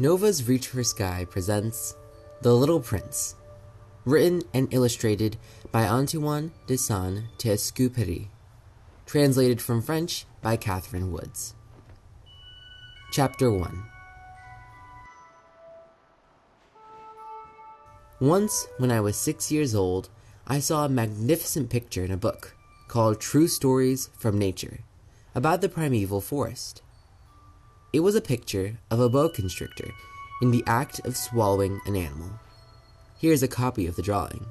Nova's Reach for Sky presents The Little Prince, written and illustrated by Antoine de Saint Exupéry, translated from French by Katherine Woods. Chapter 1. Once, when I was 6 years old, I saw a magnificent picture in a book called True Stories from Nature, about the primeval forest. It was a picture of a boa constrictor in the act of swallowing an animal. Here's a copy of the drawing.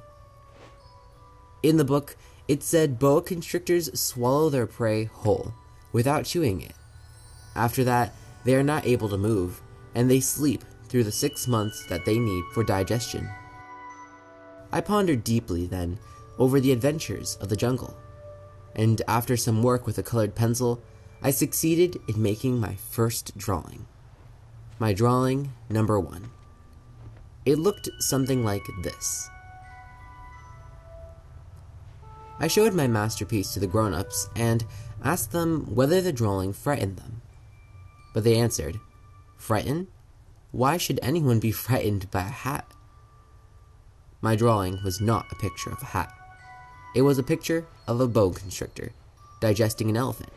In the book, it said boa constrictors swallow their prey whole, without chewing it. After that, they are not able to move, and they sleep through the 6 months that they need for digestion. I pondered deeply, then, over the adventures of the jungle, and after some work with a colored pencil, I succeeded in making my first drawing. My drawing number 1. It looked something like this. I showed my masterpiece to the grown-ups and asked them whether the drawing frightened them. But they answered, "Frightened? Why should anyone be frightened by a hat?" My drawing was not a picture of a hat. It was a picture of a boa constrictor digesting an elephant.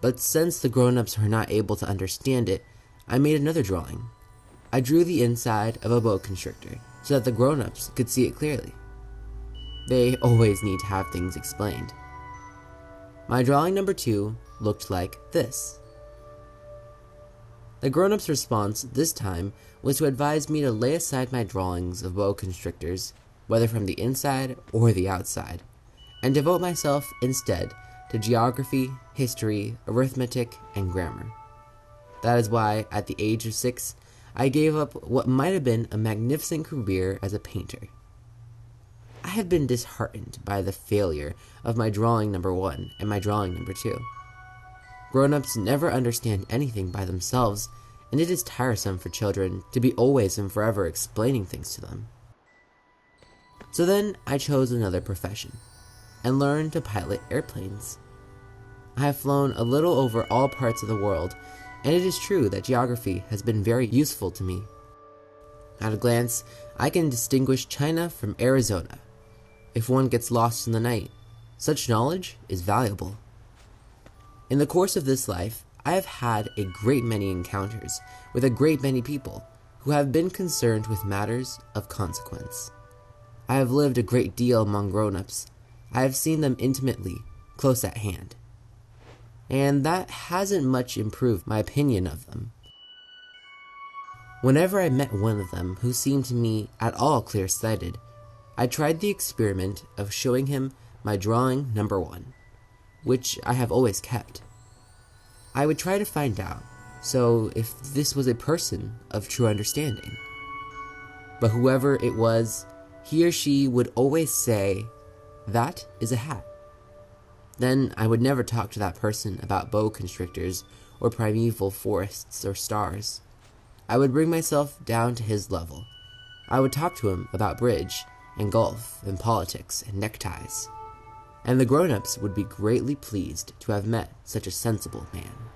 But since the grown-ups were not able to understand it, I made another drawing. I drew the inside of a boa constrictor so that the grown-ups could see it clearly. They always need to have things explained. My drawing number 2 looked like this. The grown-ups' response this time was to advise me to lay aside my drawings of boa constrictors, whether from the inside or the outside, and devote myself instead to geography, history, arithmetic, and grammar. That is why, at the age of 6, I gave up what might have been a magnificent career as a painter. I had been disheartened by the failure of my drawing number 1 and my drawing number 2. Grown-ups never understand anything by themselves, and it is tiresome for children to be always and forever explaining things to them. So then I chose another profession, and learned to pilot airplanes. I have flown a little over all parts of the world, and it is true that geography has been very useful to me. At a glance, I can distinguish China from Arizona. If one gets lost in the night, such knowledge is valuable. In the course of this life, I have had a great many encounters with a great many people who have been concerned with matters of consequence. I have lived a great deal among grown-ups. I have seen them intimately, close at hand. And that hasn't much improved my opinion of them. Whenever I met one of them who seemed to me at all clear-sighted, I tried the experiment of showing him my drawing number 1, which I have always kept. I would try to find out, if this was a person of true understanding. But whoever it was, he or she would always say, "That is a hat." Then I would never talk to that person about boa constrictors or primeval forests or stars. I would bring myself down to his level. I would talk to him about bridge and golf and politics and neckties. And the grown-ups would be greatly pleased to have met such a sensible man.